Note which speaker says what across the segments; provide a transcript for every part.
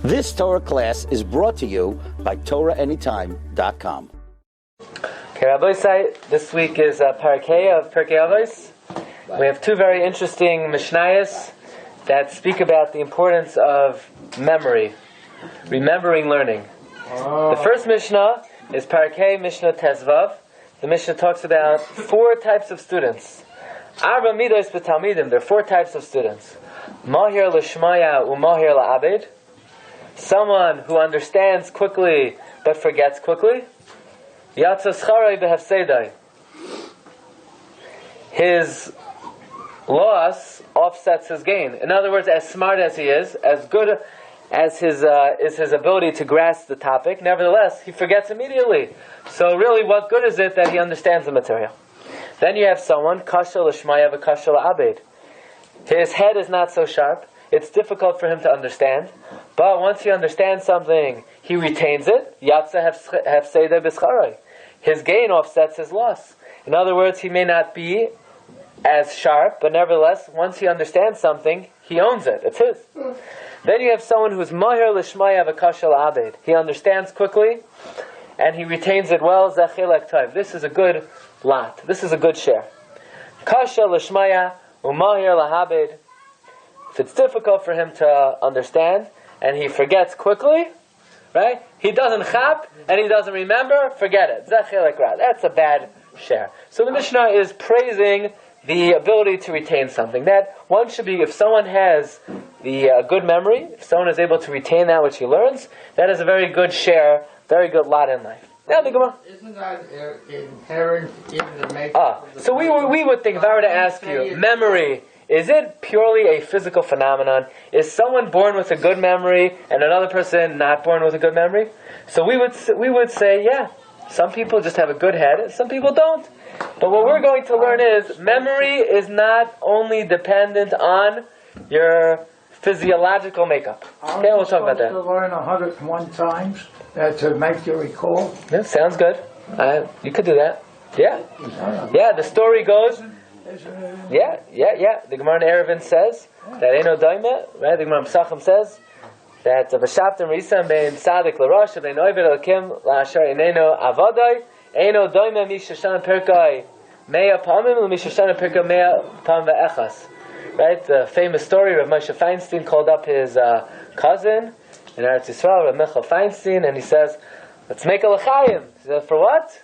Speaker 1: This Torah class is brought to you by TorahAnytime.com.
Speaker 2: Okay, Rabbi say this week is Pirkei of Pirkei Avos. We have two very interesting Mishnayos that speak about the importance of memory, remembering learning. The first Mishnah is Pirkei Mishnah Tezvav. The Mishnah talks about four types of students. Arba midos b'talmidim. There are four types of students. Mahir l'shmaya u'mahir la'abed. Someone who understands quickly but forgets quickly. Yatsa scharei b'hafsedai. His loss offsets his gain. In other words, as smart as he is, as good as is his ability to grasp the topic, nevertheless, he forgets immediately. So really, what good is it that he understands the material? Then you have someone, kasha l'shmaya v'kasha la'abed. His head is not so sharp. It's difficult for him to understand. But once he understands something, he retains it. Yatsa hefsedai b'scharei. His gain offsets his loss. In other words, he may not be as sharp, but nevertheless, once he understands something, he owns it. It's his. Then you have someone who's mahir l'shmaya v'kasha la'abed. He understands quickly, and he retains it well. Zechilek tov. This is a good lot. This is a good share. Kasha l'shmaya u'mahir la'abed. If it's difficult for him to understand, and he forgets quickly, right? He doesn't chap, and he doesn't remember, forget it. Zechilek ra. That's a bad share. So the Mishnah is praising the ability to retain something. That one should be, if someone has the good memory, if someone is able to retain that which he learns, that is a very good share, very good lot in life. Now the Gemara.
Speaker 3: Isn't that inherent in the makeup?
Speaker 2: So we would think, if I were to ask you, memory, is it purely a physical phenomenon? Is someone born with a good memory and another person not born with a good memory? So we would say, yeah, some people just have a good head and some people don't. But what we're going to learn is memory is not only dependent on your physiological makeup. Okay, we'll talk about that.
Speaker 3: To learn 101 times to make you recall.
Speaker 2: Yeah, sounds good. You could do that. Yeah. Yeah, the story goes. Yeah. The Gemara in Eruvin says that Eino Daime, right? The Gemara in Pesachim says that V'shaptem Risam bein Tzadik l'Rosh bein Oived Elokim la'asher Eineno Avodai Eino Daime Mishashan Pirkei Mea Pamim Mishashan Pirkei Mea Pam Ve'echas. Right? The famous story of Moshe Feinstein called up his cousin in Eretz Yisrael, Rav Michael Feinstein, and he says, "Let's make a l'chaim." He says, "For what?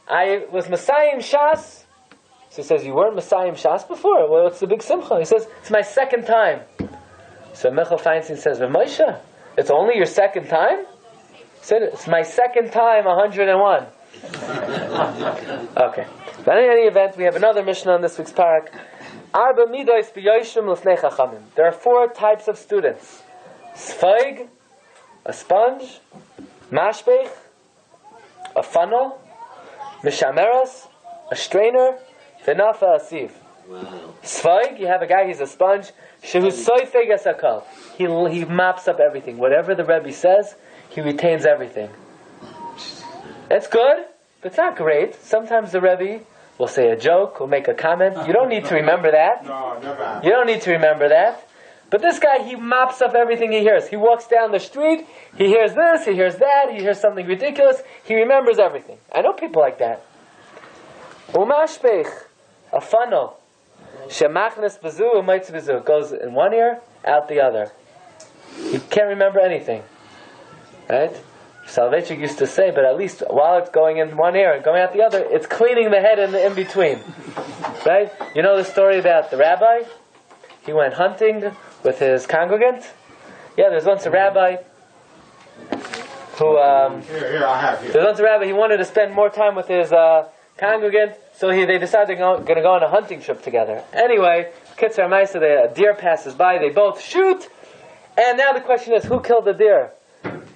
Speaker 2: I was Messiahim Shas." So he says, "You weren't Messiahim Shas before? Well, what's the big simcha?" He says, "It's my second time." So Michael Feinstein says, "Rav Moshe, it's only your second time?" He said, "It's my second time, 101." Okay. But in any event, we have another Mishnah on this week's parak. Arba midos b'yoshim l'fnei chachamim. There are four types of students: sfaig, a sponge; mashbech, a funnel; mishameras, a strainer; v'nafa asiv. Sfaig, you have a guy, he's a sponge. Shehu soifeg esakal. He maps up everything. Whatever the Rebbe says, he retains everything. That's good, but it's not great. Sometimes the Rebbe will say a joke, will make a comment. You don't need to remember that.
Speaker 3: No, never.
Speaker 2: You don't need to remember that. But this guy, he mops up everything he hears. He walks down the street, he hears this, he hears that, he hears something ridiculous, he remembers everything. I know people like that. Umashpech, a funnel. Shemachnes bezu u'maitz bezu. Goes in one ear, out the other. You can't remember anything. Right? Soloveitchik used to say, but at least while it's going in one ear and going out the other, it's cleaning the head in between. Right? You know the story about the rabbi? He went hunting with his congregant. Yeah, there's once a rabbi who...
Speaker 3: Here, I have here.
Speaker 2: There's once a rabbi, he wanted to spend more time with his congregant, so they decided they're going to go on a hunting trip together. Anyway, Kitzur Maisa, a deer passes by, they both shoot, and now the question is, who killed the deer?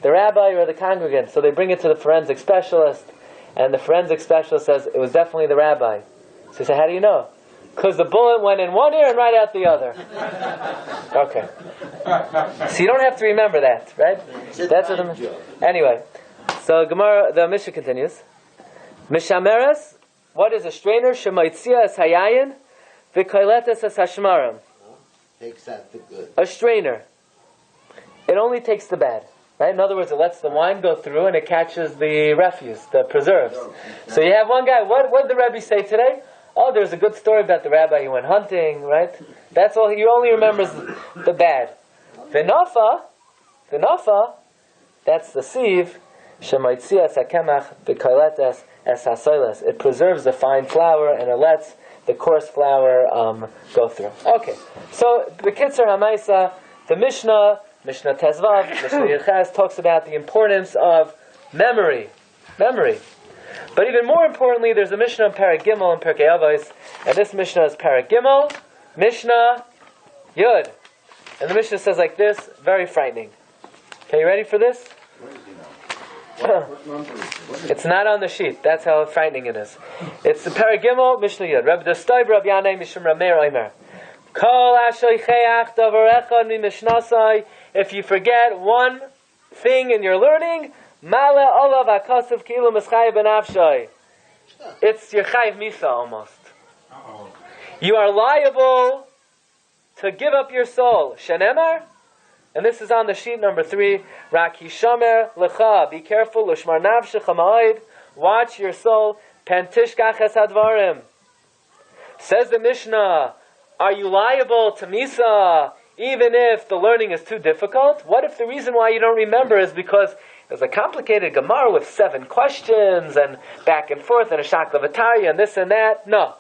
Speaker 2: The rabbi or the congregant? So they bring it to the forensic specialist, and the forensic specialist says, it was definitely the rabbi. So he said, how do you know? Because the bullet went in one ear and right out the other. Okay. So you don't have to remember that, right? That's what anyway, so the Mishnah continues. Mishameres, what is a strainer? Shemaitzia es hayayin, v'koiletes es hashmarim.
Speaker 4: Takes out the good.
Speaker 2: A strainer. it only takes the bad. Right? In other words, it lets the wine go through and it catches the refuse, the preserves. So you have one guy, what did the Rabbi say today? Oh, there's a good story about the rabbi who went hunting, right? That's all, he only remembers the bad. V'nafa, that's the sieve, shemaitzias hakemach v'kailetes es hasoiles. It preserves the fine flour and it lets the coarse flour go through. Okay, so the Kitzur Hamaisa, the Mishnah Tezvav, Mishnah Yerchaz talks about the importance of memory. But even more importantly, there's a Mishnah in Perek Gimel and Pirkei Avos, and this Mishnah is Perek Gimel, Mishnah Yud. And the Mishnah says like this, very frightening. Okay, you ready for this? It's not on the sheet. That's how frightening it is. It's the Perek Gimel, Mishnah Yud. Rabbi Glatstein, Rabbi Yanai, Mishum Rameir Omer. Kol ashoicheach davar echad mi mishnasai. If you forget one thing in your learning, mala olav akasav kilu mischayev benafshay. It's your chayev misa almost. You are liable to give up your soul. Shenemar, and this is on the sheet number 3. Rak hishamer lecha. Be careful. L'shmar nafshecha ma'id. Watch your soul. Pentishkach es hadvarim. Says the Mishnah, are you liable to misa even if the learning is too difficult? What if the reason why you don't remember is because there's a complicated Gemara with 7 questions and back and forth and a shakla v'tarya and this and that? No.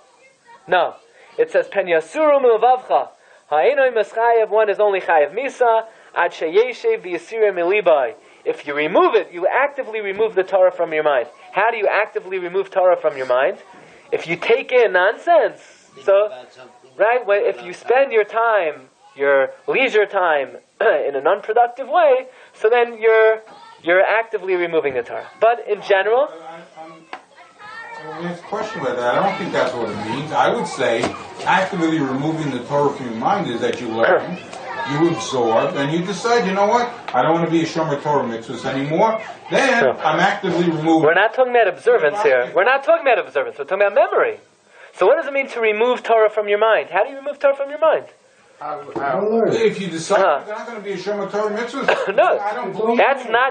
Speaker 2: It says pen yasuru milvavcha. Ha'enoi mischayev. One is only chayev misa. Ad sheyeshev v'yasireh milibai. If you remove it, you actively remove the Torah from your mind. How do you actively remove Torah from your mind? If you take in nonsense. So, right, if you spend your time, your leisure time, in an unproductive way, so then you're actively removing the Torah. But in general,
Speaker 4: It's a question about that. I don't think that's what it means. I would say actively removing the Torah from your mind is that you learn, you absorb, and you decide, you know what, I don't want to be a Shomer Torah mitzvahs anymore. Then I'm actively removing.
Speaker 2: We're not talking about observance here. We're not talking about observance. We're talking about memory. So what does it mean to remove Torah from your mind? How do you remove Torah from your mind?
Speaker 4: If you decide you're not going to be a Shomer Torah mitzvahs,
Speaker 2: no,
Speaker 4: I don't believe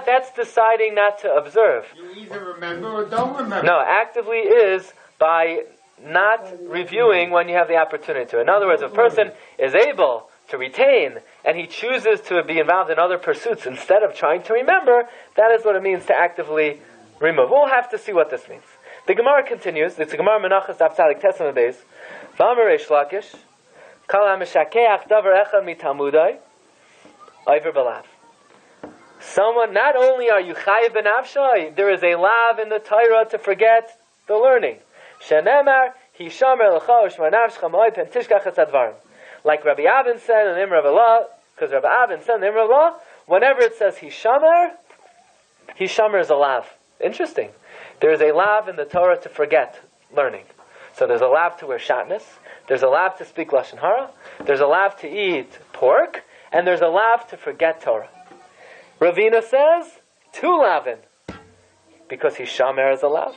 Speaker 2: that's deciding not to observe.
Speaker 3: You either remember or don't remember.
Speaker 2: No, actively is by not reviewing when you have the opportunity to. In other words, if a person is able to retain and he chooses to be involved in other pursuits instead of trying to remember, that is what it means to actively remove. We'll have to see what this means. The Gemara continues. It's a Gemara Menachos Daf Tzadik Tesam Beis. V'amar Reish Lakish, Kal ha'mishakeach davar echad mitalmudai, Oiver b'lav. Someone, not only are you chayiv b'nafshay, there is a lav in the Torah to forget the learning. Shenemar hishamer l'cha u'shmar nafshcha ma'od pen tishkach es hadvarim. Like Rabbi Avin said in Imrav Allah, because Rabbi Avin said in Imrav Allah, whenever it says hishamer is a lav. Interesting. There is a lav in the Torah to forget learning. So there's a lav to wear shatnez, there's a lav to speak lashon hara, there's a lav to eat pork, and there's a lav to forget Torah. Ravina says 2 lavin, because hishamer is a lav,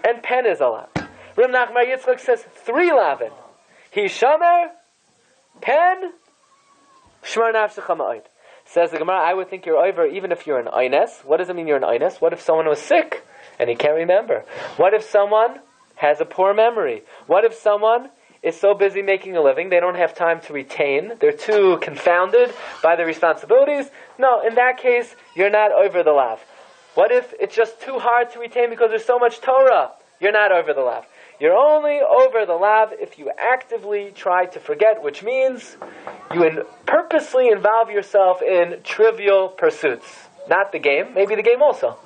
Speaker 2: and pen is a lav. Reb Nachman Yitzchak says 3 lavin, hishamer, pen, shmar nafshecha ma'od. Says the Gemara, I would think you're over even if you're an eines. What does it mean you're an eines? What if someone was sick and he can't remember? What if someone has a poor memory? What if someone is so busy making a living they don't have time to retain? They're too confounded by their responsibilities? No, in that case, you're not over the lav. What if it's just too hard to retain because there's so much Torah? You're not over the lav. You're only over the lav if you actively try to forget, which means you purposely involve yourself in trivial pursuits. Not the game, maybe the game also.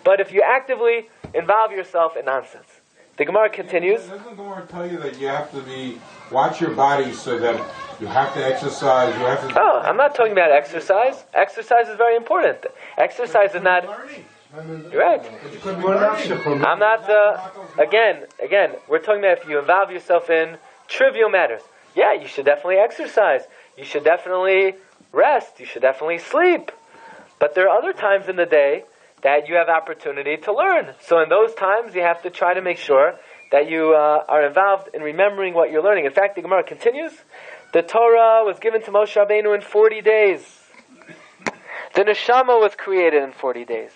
Speaker 2: But if you actively involve yourself in nonsense. The Gemara continues.
Speaker 4: Doesn't the Gemara tell you that you have to watch your body so that you have to exercise, you have to...
Speaker 2: Oh, I'm not talking about exercise. Exercise is very important. Exercise is not... You're right. I'm not, again, we're talking about if you involve yourself in trivial matters. Yeah, you should definitely exercise. You should definitely rest. You should definitely sleep. But there are other times in the day that you have opportunity to learn. So in those times, you have to try to make sure that you are involved in remembering what you're learning. In fact, the Gemara continues. The Torah was given to Moshe Rabbeinu in 40 days. The neshama was created in 40 days.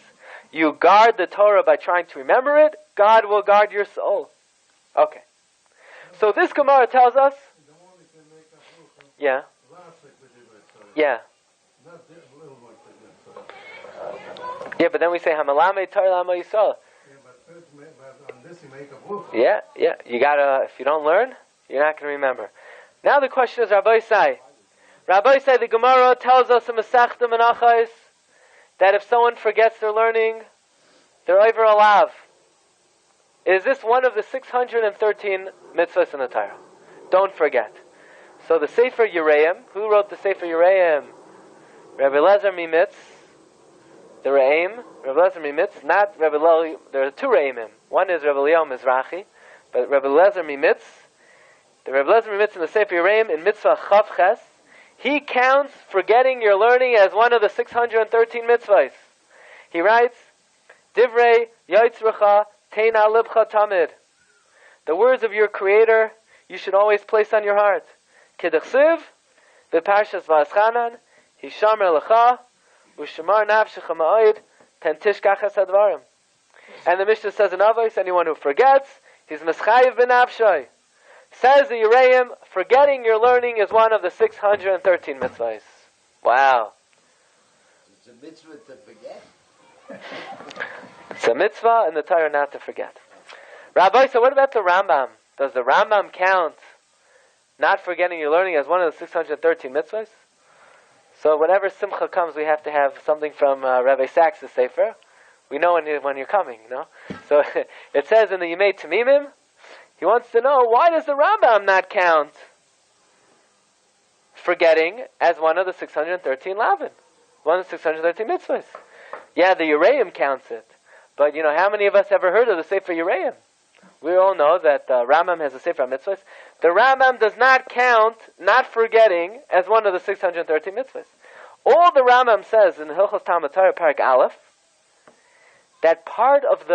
Speaker 2: You guard the Torah by trying to remember it, God will guard your soul. Okay. So this Gemara tells us, yeah, but then we say Hamalame Torah Lama Yisrael. Yeah, you gotta, if you don't learn, you're not going to remember. Now the question is, Rabbi, the Gemara tells us in Masechta Menachos that if someone forgets their learning, they're over a lav. Is this one of the 613 mitzvahs in the Torah? Don't forget. So the Sefer Yereim, who wrote the Sefer Yereim? Rabbi Lezer Mimitz, the Re'im, Rabbi Lezer Mimitz, not Rabbi Lezer, there are two Re'imim. One is Rabbi Leo Mizrahi, but Rabbi Lezer Mimitz, the Rabbi Lezer Mimitz in the Sefer Yereim, in Mitzvah Chav Ches, he counts forgetting your learning as one of the 613 mitzvahs. He writes, Divrei Yotzrecha Teina Libcha Tamid. The words of your Creator you should always place on your heart. Kedachsiv, the Parshas Va'aschanan, Hishamer Lecha, Ushamar Nafshecha Ma'od, Tentishkachas Advarim. And the Mishnah says in Avos, anyone who forgets, he's Meschayiv B'nafshay. Says the Yereim, forgetting your learning is one of the 613 mitzvahs. Wow.
Speaker 5: It's a mitzvah to forget.
Speaker 2: It's a mitzvah in the Torah not to forget. Rabbi, so what about the Rambam? Does the Rambam count not forgetting your learning as one of the 613 mitzvahs? So whenever Simcha comes, we have to have something from Rabbi Sachs' Sefer. We know when you're coming, you know? So it says in the Yemei Tamimim, he wants to know, why does the Rambam not count forgetting as one of the 613 lavin? One of the 613 mitzvahs. Yeah, the Yereim counts it. But, how many of us ever heard of the Sefer Yereim? We all know that Rambam has a Sefer mitzvahs. The Rambam does not count not forgetting as one of the 613 mitzvahs. All the Rambam says in Hilchos Talmud Torah, Parak Aleph, that part of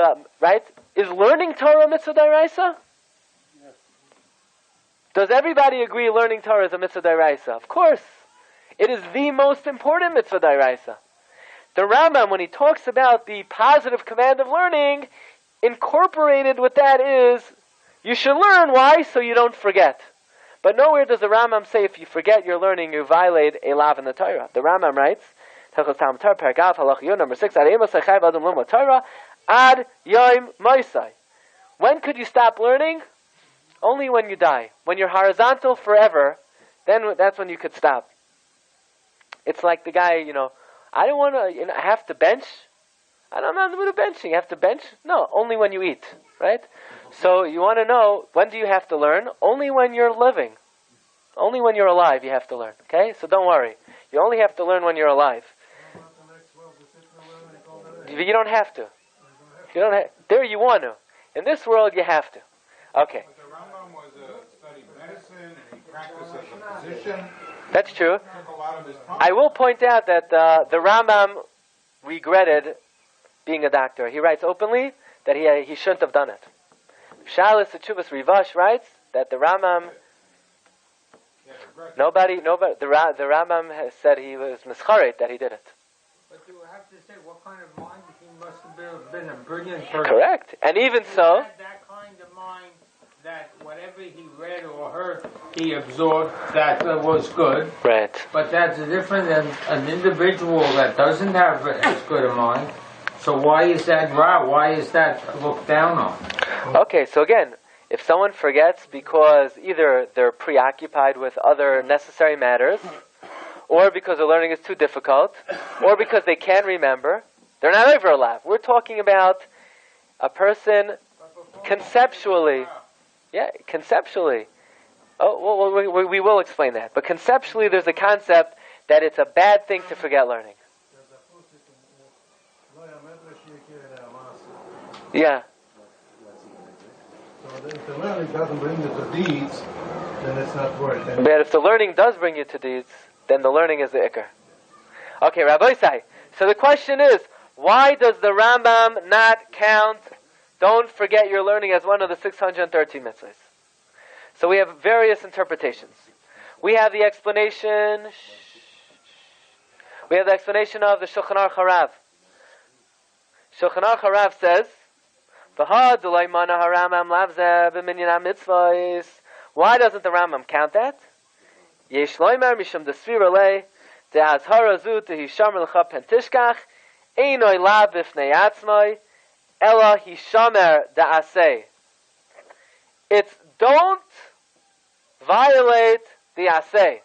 Speaker 2: is learning Torah mitzvah d'oraisa? Yes. Does everybody agree learning Torah is a mitzvah d'oraisa? Of course. It is the most important mitzvah d'oraisa. The Rambam, when he talks about the positive command of learning, incorporated with that is, you should learn. Why? So you don't forget. But nowhere does the Rambam say if you forget your learning, you violate a lav in the Torah. The Rambam writes, Hilchos Talmud Torah, Paragraph Halachiyot number 6, Ad Yom Moisai. When could you stop learning? Only when you die. When you're horizontal forever, then that's when you could stop. It's like the guy, I don't want to, I have to bench. I'm not in the mood of benching. You have to bench? No, only when you eat, right? So you want to know, when do you have to learn? Only when you're living. Only when you're alive you have to learn, okay? So don't worry. You only have to learn when you're alive. You don't have to. You don't have, there you want to. In this world you have to. Okay.
Speaker 4: But the Rambam was studied medicine and he practiced as a physician.
Speaker 2: That's true.
Speaker 4: It took a lot of his time.
Speaker 2: I will point out that the Rambam regretted being a doctor. He writes openly that he shouldn't have done it. Shalis Teshuvas Rivash writes that the Rambam, nobody, the Rambam has said he was mischaret that he did it.
Speaker 6: But you have to say what kind of mind he must have been a brilliant person.
Speaker 2: Correct, and even so,
Speaker 6: he had that kind of mind that whatever he read or heard, he absorbed that was good.
Speaker 2: Right.
Speaker 6: But that's different than an individual that doesn't have as good a mind. So why is that raw? Why is that looked down on?
Speaker 2: Okay, so again, if someone forgets because either they're preoccupied with other necessary matters, or because the learning is too difficult, or because they can't remember, they're not over alive. We're talking about a person conceptually. Yeah, conceptually. Oh, well, we will explain that. But conceptually, there's a concept that it's a bad thing to forget learning. Yeah.
Speaker 7: So if the learning doesn't bring you to deeds, then it's not worth it.
Speaker 2: But if the learning does bring you to deeds, then the learning is the ikar. Okay, Rabbi Sai. So the question is, why does the Rambam not count, don't forget your learning, as one of the 613 mitzvahs? So we have various interpretations. We have the explanation, We have the explanation of the Shulchan Aruch Harav. Shulchan Aruch Harav says, why doesn't the Rambam count that? Yesh loimer mishum desvira le de'azhara zu tehishamer l'cha pentishkach einoi la b'fnei atzmai ela hishamer da'aseh. It's don't violate the aseh.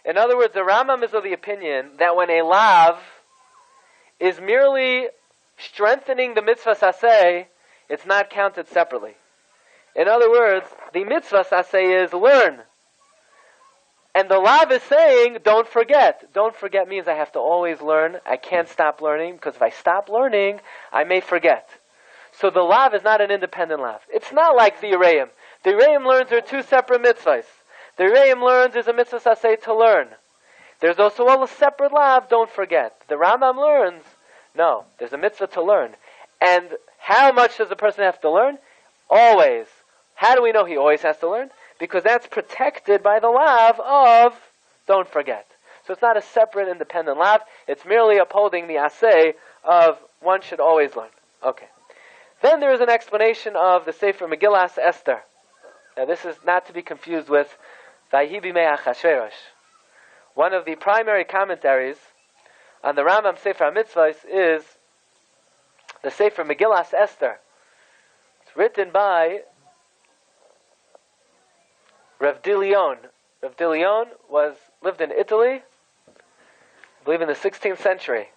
Speaker 2: In other words, the Rambam is of the opinion that when a lav is merely strengthening the mitzvah aseh, it's not counted separately. In other words, the mitzvah aseh is learn. And the lav is saying, don't forget. Don't forget means I have to always learn. I can't stop learning, because if I stop learning, I may forget. So the lav is not an independent lav. It's not like the Yereim. The Yereim learns are two separate mitzvahs. The Yereim learns is a mitzvah aseh to learn. There's also a separate lav, don't forget. The Rambam learns, no, there's a mitzvah to learn. And how much does a person have to learn? Always. How do we know he always has to learn? Because that's protected by the lav of don't forget. So it's not a separate independent lav. It's merely upholding the aseh of one should always learn. Okay. Then there is an explanation of the Sefer Megillas Esther. Now this is not to be confused with Vayhi b'mei Achashverosh. One of the primary commentaries on the Rambam Sefer HaMitzvahs is the Sefer Megillas Esther. It's written by Rav Dilion. Rav Dilion lived in Italy, I believe in the 16th century.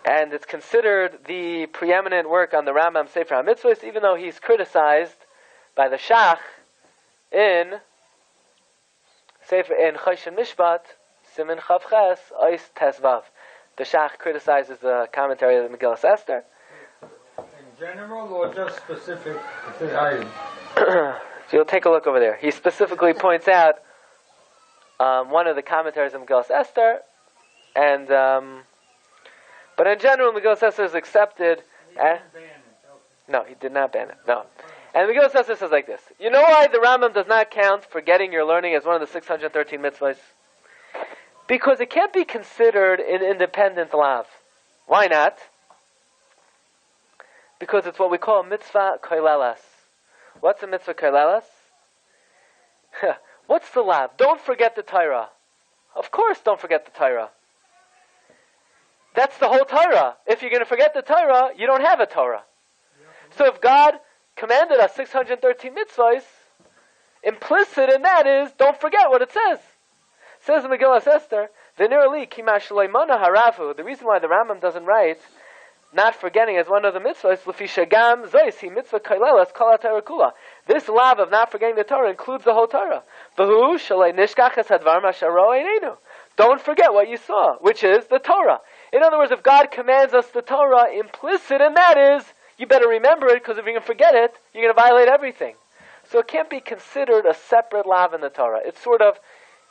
Speaker 2: And it's considered the preeminent work on the Rambam Sefer HaMitzvahs, even though he's criticized by the Shach in Choshen Mishpat, Siman Chavches, Ois Tesvav. The Shach criticizes the commentary of the Megillas Esther.
Speaker 6: In general or just specific items?
Speaker 2: So you'll take a look over there. He specifically points out one of the commentaries of Megillas Esther, and but in general, Megillas Esther is accepted. No, he did not ban it. No. And Megillas Esther says like this. You know why the Rambam does not count forgetting your learning as one of the 613 mitzvahs? Because it can't be considered an independent lav. Why not? Because it's what we call mitzvah koilelas. What's a mitzvah koilelas? What's the lav? Don't forget the Torah. Of course don't forget the Torah. That's the whole Torah. If you're going to forget the Torah, you don't have a Torah. So if God commanded us 613 mitzvahs, implicit in that is, don't forget what it says. It says in Megillas Esther, the reason why the Rambam doesn't write not forgetting as one of the mitzvahs, this lav of not forgetting the Torah includes the whole Torah. Don't forget what you saw, which is the Torah. In other words, if God commands us the Torah, implicit in that is, you better remember it, because if you're going to forget it, you're going to violate everything. So it can't be considered a separate lav in the Torah. It's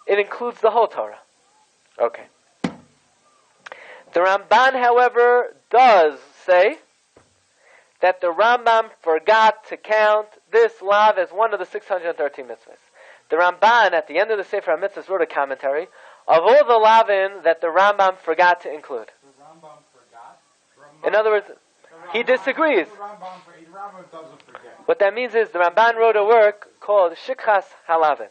Speaker 2: it includes the whole Torah. Okay. The Ramban, however, does say that the Rambam forgot to count this lav as one of the 613 mitzvahs. The Ramban, at the end of the Sefer HaMitzvahs, wrote a commentary of all the lavin that the Rambam forgot to include.
Speaker 4: The Rambam forgot?
Speaker 2: In other words, he disagrees.
Speaker 4: The Rambam doesn't forget.
Speaker 2: What that means is the Ramban wrote a work called Shikchas Halavin.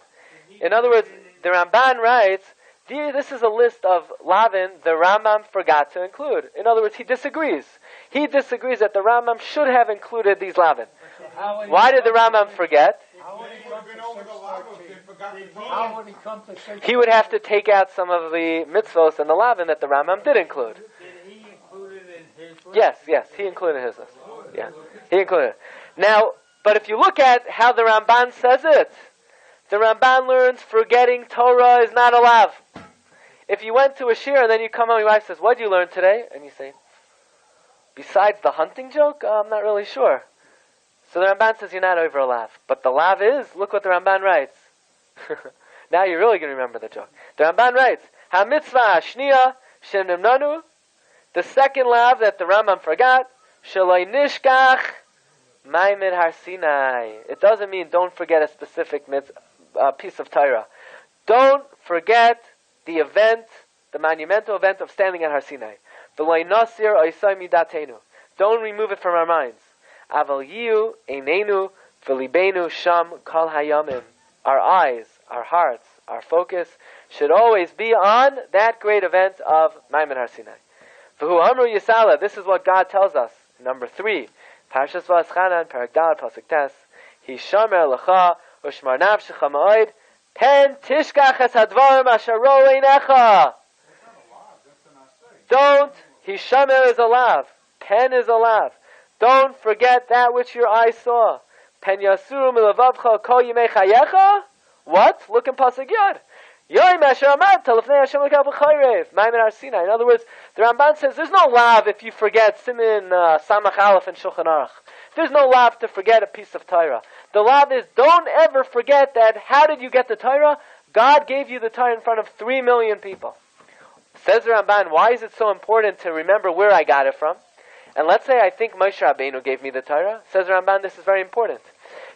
Speaker 2: In other words, the Ramban writes, this is a list of lavin the Rambam forgot to include. In other words, he disagrees. He disagrees that the Rambam should have included these lavin. Why did the Rambam forget? He would have to take out some of the mitzvos and the lavin that the Rambam did include.
Speaker 6: Did he include it in his list?
Speaker 2: Yes, he included his list. Yeah, he included it. Now, but if you look at how the Ramban says it, the Ramban learns forgetting Torah is not a lav. If you went to a shir and then you come home, your wife says, "What did you learn today?" And you say, "Besides the hunting joke, I'm not really sure." So the Ramban says you're not over a lav. But the lav is, look what the Ramban writes. Now you're really going to remember the joke. The Ramban writes, "Ha-mitzvah shniya shenimnanu," the second lav that the Rambam forgot, "Shaloi nishkach ma'imid har Sinai." It doesn't mean don't forget a specific piece of Torah. Don't forget the event the monumental event of standing at Har Sinai. V'lo nasir oisai midatenu. Don't remove it from our minds. Aval yiu einenu v'libeinu sham kol hayamim. Our eyes, our hearts, our focus should always be on that great event of Maimon Har Sinai. V'hu amru yisala. This is what God tells us. Number 3, Parshas V'aschanan, Parak Daled, Pasuk Tes. Hishamer lecha u'shmar nafshecha ma'od pen tishkach es hadvarim asher ro einecha. Don't. Hishamer is a lav. Pen is a lav. Don't forget that which your eye saw. Pen yasuru milavavcha kol yimei chayecha. What? Look in Pasuk Yod. Yoim asher amad telefnei Hashem l'kav b'chayrev. Maimon Har Sinai. In other words, the Ramban says there's no lav if you forget Simin Samach Aleph and Shulchan Aruch. There's no lav to forget a piece of Torah. The lav is don't ever forget that. How did you get the Torah? God gave you the Torah in front of 3 million people. Says the Ramban, why is it so important to remember where I got it from? And let's say I think Moshe Rabbeinu gave me the Torah. Says the Ramban, this is very important.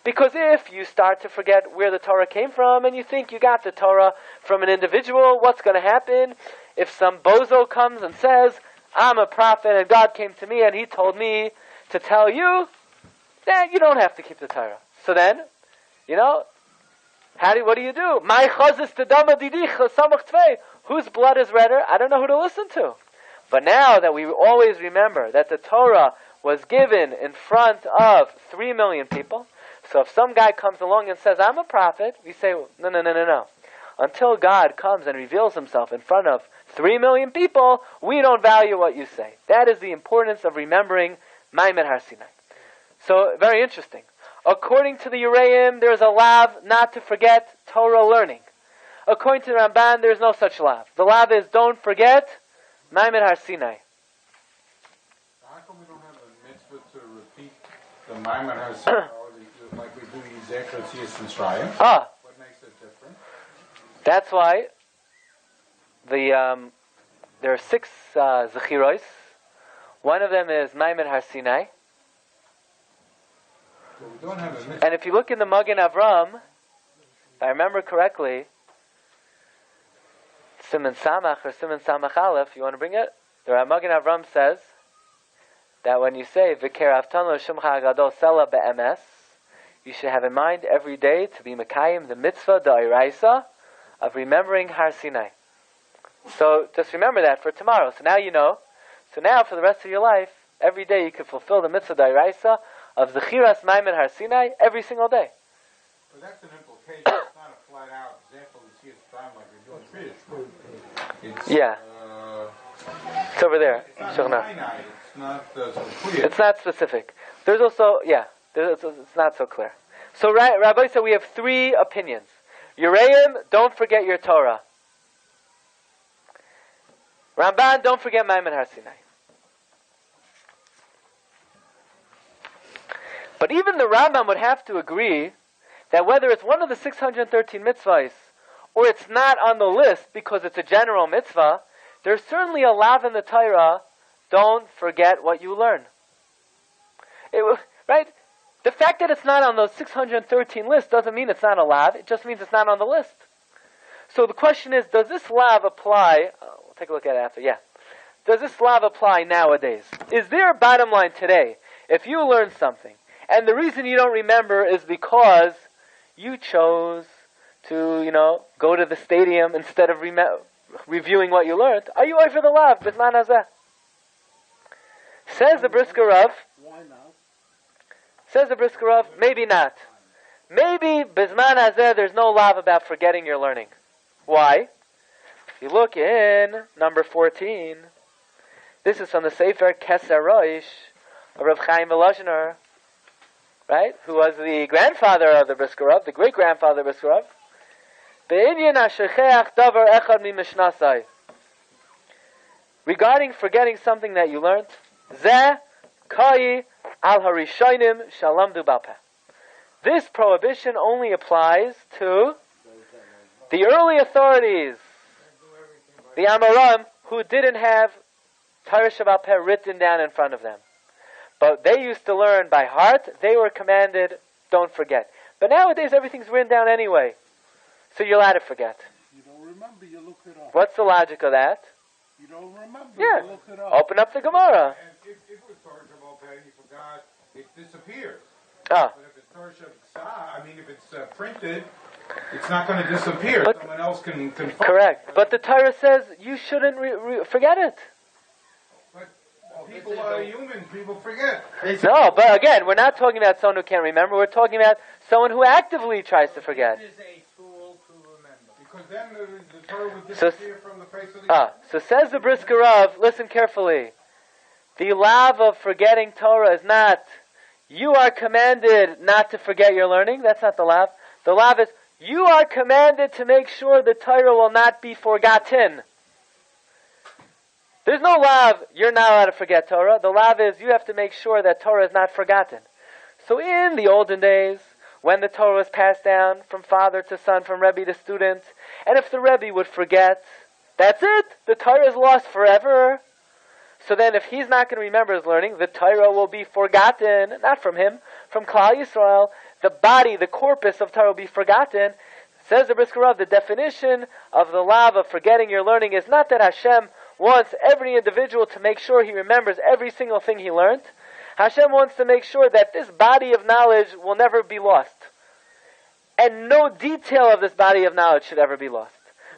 Speaker 2: Because if you start to forget where the Torah came from and you think you got the Torah from an individual, what's going to happen? If some bozo comes and says, I'm a prophet and God came to me and he told me to tell you, then you don't have to keep the Torah. So then, what do you do? My chazis tedama didich samach tvei. Whose blood is redder? I don't know who to listen to. But now that we always remember that the Torah was given in front of 3 million people, so if some guy comes along and says, I'm a prophet, we say, no. Until God comes and reveals himself in front of 3 million people, we don't value what you say. That is the importance of remembering Maimon Har Sinai. So, very interesting. According to the Ureim, there is a lav not to forget Torah learning. According to the Ramban, there is no such lav. The lav is don't forget Maimon Har Sinai.
Speaker 4: How come we don't have a mitzvah to repeat the Maimon Har Sinai like we do Yizek Ratzias and Shrayim? What makes it different?
Speaker 2: That's why there are 6 Zechiros. One of them is Maimon Har Sinai.
Speaker 4: So we don't have a mitzvah.
Speaker 2: And if you look in the Magen Avram, if I remember correctly, Siman Samach or Siman Samach Aleph, you want to bring it? The Magen Avram says that when you say V'ker Avtanu Shemcha Agadol Sela Be'emes, you should have in mind every day to be Mekayim the mitzvah da'iraisa of remembering Har Sinai. So just remember that for tomorrow. So now you know. So now for the rest of your life, every day you can fulfill the mitzvah da'iraisa of Zechiras Maimon Har Sinai every single day.
Speaker 4: But that's an implication. It's not a flat out example we see at the time like we're doing Kriyash.
Speaker 2: It's over there.
Speaker 4: It's not finite. It's not so clear.
Speaker 2: It's not specific. There's also, it's not so clear. So Rabbi said we have 3 opinions. Ureim, don't forget your Torah. Ramban, don't forget Maimon Har Sinai. But even the Rambam would have to agree that whether it's one of the 613 mitzvahs or it's not on the list because it's a general mitzvah, there's certainly a lav in the Torah, don't forget what you learn. Right? The fact that it's not on those 613 lists doesn't mean it's not a lav, it just means it's not on the list. So the question is, does this lav apply? We'll take a look at it after, Does this lav apply nowadays? Is there a bottom line today? If you learn something, and the reason you don't remember is because you chose to, go to the stadium instead of reviewing what you learned, are you over the lav? Bisman hazeh. Says the Brisker Rav.
Speaker 3: Why not?
Speaker 2: Says the Brisker Rav, maybe not. Maybe Bisman hazeh there's no lav about forgetting your learning. Why? If you look in number 14, this is from the Sefer Keser Roish of Rav Chaim Volozhiner, right? Who was the grandfather of the Brisker Rav, the great grandfather of the Brisker Rav. Regarding forgetting something that you learned, Zeh kai al harishonim shalamdu b'alpeh. This prohibition only applies to the early authorities, the Amoraim, who didn't have Torah Shabbat Peh written down in front of them. But they used to learn by heart. They were commanded, don't forget. But nowadays everything's written down anyway. So you're allowed to forget.
Speaker 3: You don't
Speaker 8: remember, you look it up.
Speaker 2: What's the logic of that?
Speaker 8: You don't remember,
Speaker 2: Yeah.
Speaker 8: you look it up.
Speaker 2: Open up the Gemara.
Speaker 4: And if it was Torah Shabbat Peh, you forgot, it disappears.
Speaker 2: Ah.
Speaker 4: But if it's Torah Shabbat, if it's printed, it's not going to disappear.
Speaker 2: But,
Speaker 4: someone else can
Speaker 2: correct. But the Torah says you shouldn't forget it.
Speaker 4: But people are human. People forget.
Speaker 2: No, but again, we're not talking about someone who can't remember. We're talking about someone who actively tries to forget.
Speaker 6: It is a tool to remember.
Speaker 4: Because then the Torah would disappear from the face of the earth.
Speaker 2: So says the Brisker Rav, listen carefully. The lav of forgetting Torah is not, you are commanded not to forget your learning. That's not the lav. The lav is, you are commanded to make sure the Torah will not be forgotten. There's no lav, you're not allowed to forget Torah. The lav is, you have to make sure that Torah is not forgotten. So in the olden days, when the Torah was passed down from father to son, from Rabbi to student, and if the Rabbi would forget, that's it. The Torah is lost forever. So then if he's not going to remember his learning, the Torah will be forgotten, not from him, from Klal Yisrael. The body, the corpus of Torah will be forgotten. Says the Brisker Rav, the definition of the lav of forgetting your learning is not that Hashem wants every individual to make sure he remembers every single thing he learned. Hashem wants to make sure that this body of knowledge will never be lost. And no detail of this body of knowledge should ever be lost.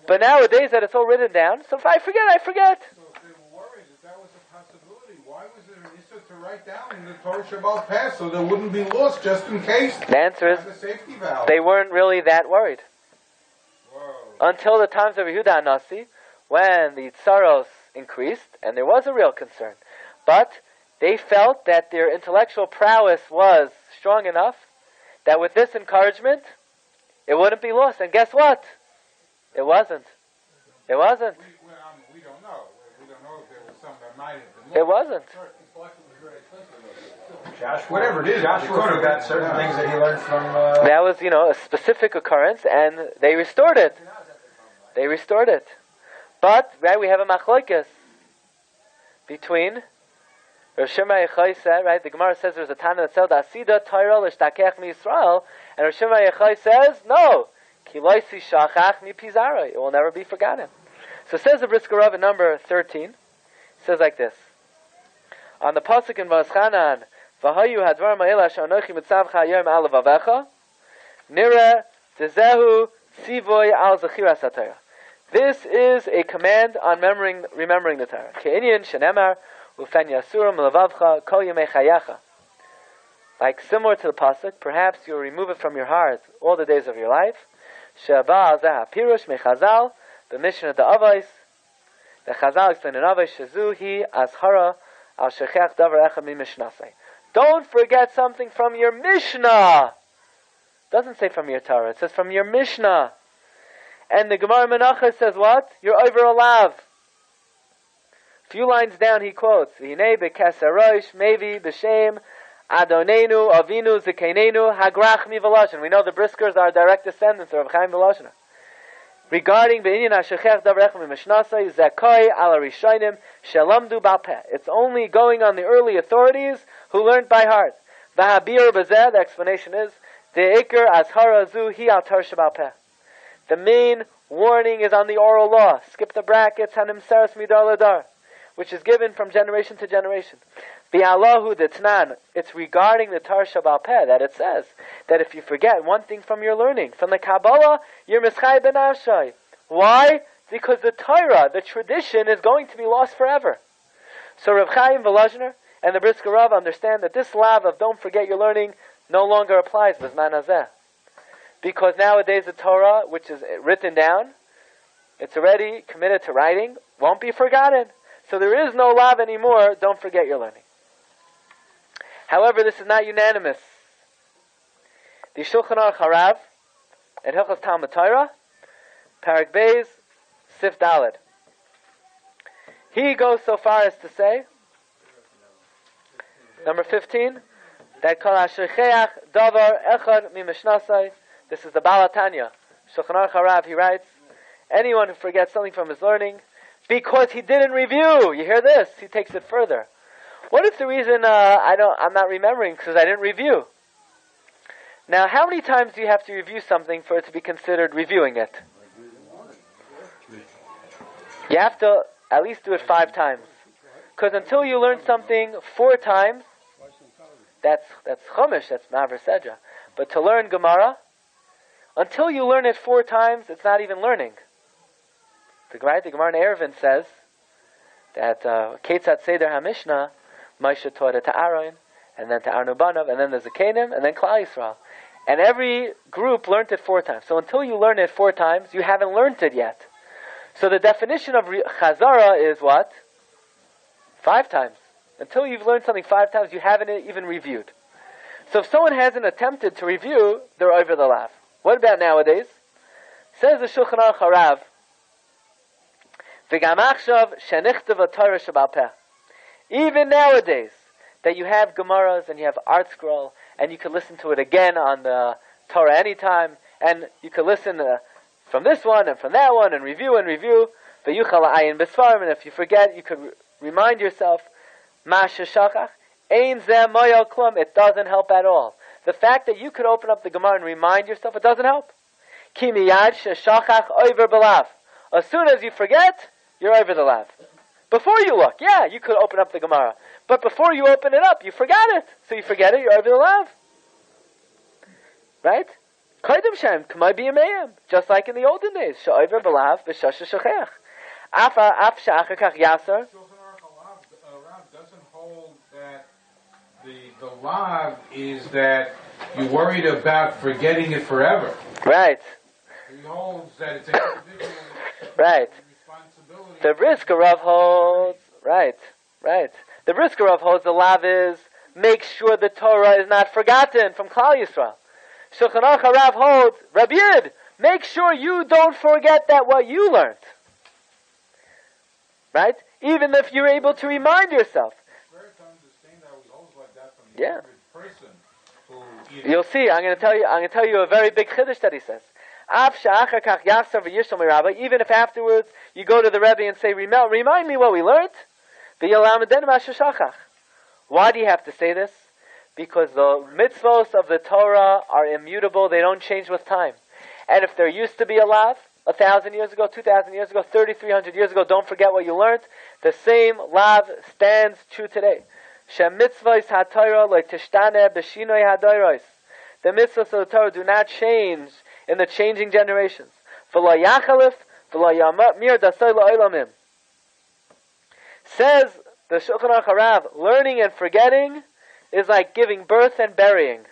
Speaker 2: But nowadays that it's all written down, so if I forget, I forget.
Speaker 4: So if they were worried that was a possibility, why was it an issue to write down in the Torah Shabbat Peh so there wouldn't be lost just in case?
Speaker 2: The answer is,
Speaker 4: as a safety valve.
Speaker 2: They weren't really that worried.
Speaker 4: Whoa.
Speaker 2: Until the times of Yehuda Nasi, when the tsaros increased, and there was a real concern. But they felt that their intellectual prowess was strong enough that with this encouragement, it wouldn't be lost. And guess what? It wasn't. It wasn't.
Speaker 4: We don't know. We don't know if there was some that might have been.
Speaker 2: It wasn't.
Speaker 9: Whatever it is, Joshua forgot certain things that he learned from...
Speaker 2: That was, a specific occurrence, and they restored it. They restored it. But, right, we have a machlokes between Rav Shimon Yochai said, right, the Gemara says there's a Tana that says, Asida Torah l'shtakech mi-Yisrael, and Rav Shimon Yochai says, no, ki loisi shachach mi-Pizara, it will never be forgotten. So says the Brisker Rav in number 13, it says like this, on the pasuk in V'aschanan, V'hayu hadvar ma'ila sha'anochi mitzavcha hayom al vavecha, nira tezehu tzivoy al zachiras ha-Torah. This is a command on remembering the Torah. Ke'inyan shenemar ufen yasurim levavcha kol yemei chayacha. Like similar to the pasuk, perhaps you'll remove it from your heart all the days of your life. She'aba zeh hapirush mechazal, the mission of the Avos. The Chazal explain in Avos, shezu hi azhara al shechech davar echad mi mishnasei. Don't forget something from your Mishnah. Doesn't say from your Torah, it says from your Mishnah. And the Gemara Menachos says what? You're over a lav. A few lines down he quotes, V'hinei b'kesarosh, mevi b'shem, adonenu, avinu, zikainenu, hagrach mi v'loshen. We know the Briskers are direct descendants of Chaim v'loshen. Regarding B'inyan ha'shechech davar echad mi mishnasei, zakoi ala rishonim, shelamdu ba'peh. It's only going on the early authorities who learned by heart. V'habir b'zeh, the explanation is, de'ikr azhara zu hi al tar sheba'peh. The main warning is on the oral law. Skip the brackets, hanim seres midar ladar, which is given from generation to generation. Bi'alahu d'tnan, it's regarding the Tar Shabbat Peh that it says that if you forget one thing from your learning, from the Kabbalah, you're mischai ben avshai. Why? Because the Torah, the tradition, is going to be lost forever. So Rav Chaim Volozhiner and the Brisker Rav understand that this lav of don't forget your learning no longer applies b'zman hazeh. Because nowadays the Torah, which is written down, it's already committed to writing, won't be forgotten. So there is no lav anymore, don't forget your learning. However, this is not unanimous. The Shulchan Aruch Harav, in Hilchos Talmud Torah, Parak Beis, Sif Daled. He goes so far as to say, number 15, that Kol HaShecheach Davar Echad Mi Mishnasai. This is the Baal HaTanya. Shulchan Aruch Harav, he writes, anyone who forgets something from his learning, because he didn't review. You hear this? He takes it further. What if the reason I'm not remembering because I didn't review? Now, how many times do you have to review something for it to be considered reviewing it? You have to at least do it 5 times. Because until you learn something 4 times, that's chumash, that's ma'aver sedra. But to learn Gemara, until you learn it 4 times, it's not even learning. The Gemara in Eruvin says that Ketzat Seder HaMishnah, Moshe taught it to Aaron, and then to Aaron Banav, and then the Zakenim, and then Klal Yisrael. And every group learned it 4 times. So until you learn it 4 times, you haven't learned it yet. So the definition of Chazara is what? 5 times. Until you've learned something 5 times, you haven't even reviewed. So if someone hasn't attempted to review, they're over the lav. What about nowadays? Says the Shulchan Aruch Harav, V'gam achshav shenichtav Torah shebal peh. Even nowadays, that you have Gemaras and you have Art Scroll, and you can listen to it again on the Torah anytime, and you can listen from this one and from that one, and review, v'yuchal ayin b'sfarim, and if you forget, you could remind yourself, ma sheshachach, ein zeh moyal klum, it doesn't help at all. The fact that you could open up the Gemara and remind yourself, it doesn't help. Ki miyad sheshachach oiver b'lav. As soon as you forget, you're over the lav. Before you look, yeah, you could open up the Gemara. But before you open it up, you forgot it. So you forget it, you're over the lav. Right? Kodim shem, k'may b'yameim. Just like in the olden days. She'over b'lav, b'shasha shechech. Af she'achar kach yasar.
Speaker 4: Rav doesn't hold that the lav is that you're worried about forgetting it forever.
Speaker 2: Right.
Speaker 4: He holds that it's an individual
Speaker 2: right.
Speaker 4: responsibility.
Speaker 2: The Brisker Rav holds, right. The Brisker Rav holds the lav is make sure the Torah is not forgotten from Klal Yisrael. Shulchan Aruch Rav holds, Rabbi Yid, make sure you don't forget that what you learned. Right? Even if you're able to remind yourself.
Speaker 4: It's rare to understand how he holds like that from the
Speaker 2: Yeah.
Speaker 4: average person.
Speaker 2: You'll see. I'm going to tell you a very big chiddush that he says. Even if afterwards you go to the Rebbe and say, remind me what we learned. Why do you have to say this? Because the mitzvos of the Torah are immutable. They don't change with time. And if there used to be a lav 1,000 years ago, 2,000 years ago, 3,300 years ago, don't forget what you learned. The same lav stands true today. The mitzvahs of the Torah do not change in the changing generations. Says the Shulchan Aruch Harav, learning and forgetting is like giving birth and burying.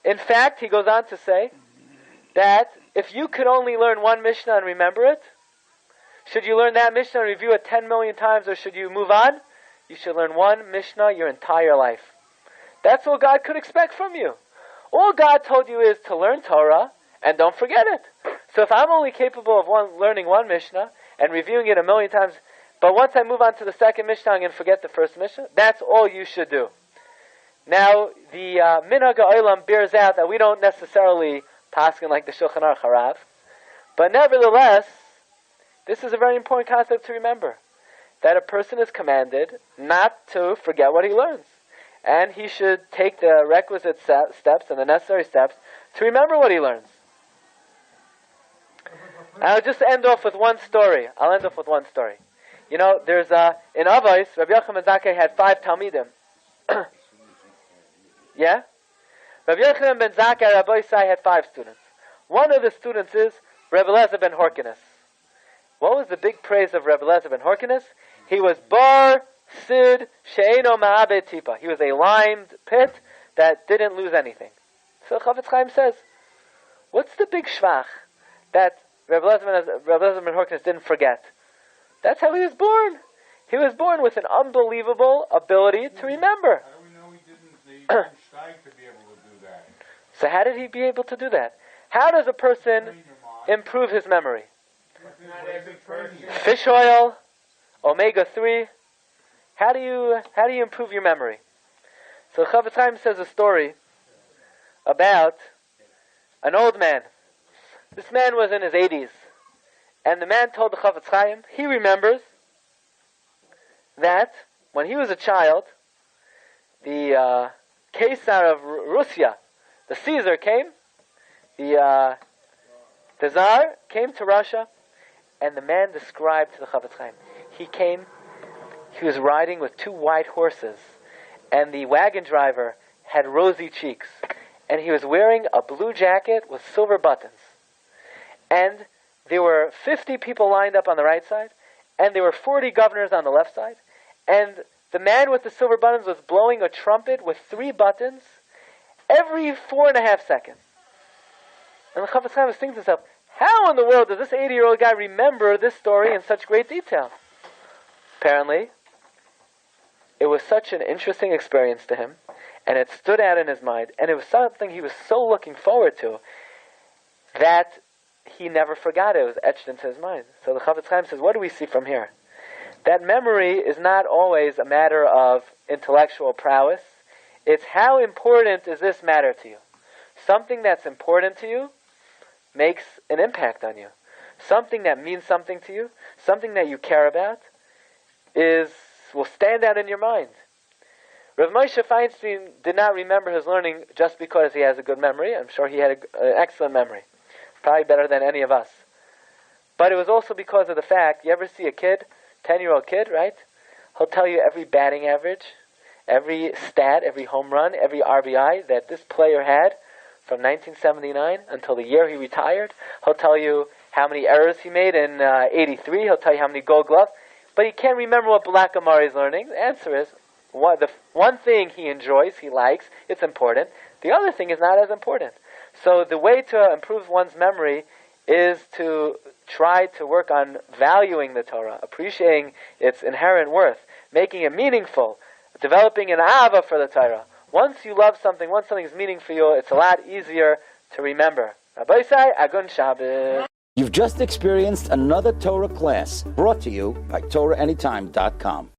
Speaker 2: In fact, he goes on to say that if you could only learn one Mishnah and remember it, should you learn that Mishnah and review it 10 million times, or should you move on? You should learn one Mishnah your entire life. That's all God could expect from you. All God told you is to learn Torah and don't forget it. So if I'm only capable of learning one Mishnah and reviewing it 1,000,000 times, but once I move on to the second Mishnah, I'm going to forget the first Mishnah, that's all you should do. Now, the Minhag HaOlam bears out that we don't necessarily paskin like the Shulchan Aruch Harav, but nevertheless, this is a very important concept to remember, that a person is commanded not to forget what he learns. And he should take the requisite steps and the necessary steps to remember what he learns. I'll just end off with one story. You know, there's in Avos, Rabbi Yochanan ben Zakkai had 5 Talmidim. Yeah? Rabbi Yochanan ben Zakkai, Rabbi Isai had 5 students. One of the students is Rabbi Eliezer ben Horkinus. What was the big praise of Rabbi Eliezer ben Horkinus? He was bar Sid she'eno ma'abed tipa. He was a limed pit that didn't lose anything. So Chavetz Chaim says, what's the big shvach that Rabbi Eliezer ben Horkinus didn't forget? That's how he was born. He was born with an unbelievable ability to remember.
Speaker 4: How do we know he didn't strike to be able to do that?
Speaker 2: So how did he be able to do that? How does a person improve his memory? Fish oil, omega-3. How do you improve your memory? So Chavetz Chaim says a story about an old man. This man was in his 80s. And the man told the Chavetz Chaim, he remembers that when he was a child, the Caesar of Russia, the Caesar came, the Tsar came to Russia, And the man described to the Chafetz Chaim, he was riding with 2 white horses, and the wagon driver had rosy cheeks, and he was wearing a blue jacket with silver buttons. And there were 50 people lined up on the right side, and there were 40 governors on the left side, and the man with the silver buttons was blowing a trumpet with 3 buttons every 4.5 seconds. And the Chafetz Chaim was thinking to himself, how in the world does this 80-year-old guy remember this story in such great detail? Apparently, it was such an interesting experience to him, and it stood out in his mind, and it was something he was so looking forward to, that he never forgot it. It was etched into his mind. So the Chafetz Chaim says, what do we see from here? That memory is not always a matter of intellectual prowess. It's how important is this matter to you? Something that's important to you makes an impact on you. Something that means something to you, something that you care about, will stand out in your mind. Rav Moshe Feinstein did not remember his learning just because he has a good memory. I'm sure he had an excellent memory. Probably better than any of us. But it was also because of the fact, you ever see a kid, 10-year-old kid, right? He'll tell you every batting average, every stat, every home run, every RBI that this player had from 1979 until the year he retired. He'll tell you how many errors he made in 83. He'll tell you how many gold gloves. But he can't remember what Black Amari is learning. The answer is, the one thing he enjoys, he likes, it's important. The other thing is not as important. So the way to improve one's memory is to try to work on valuing the Torah, appreciating its inherent worth, making it meaningful, developing an ahava for the Torah. Once you love something, once something is meaningful for you, it's a lot easier to remember. Rabbi Say, Agun Shabbos.
Speaker 1: You've just experienced another Torah class brought to you by TorahAnytime.com.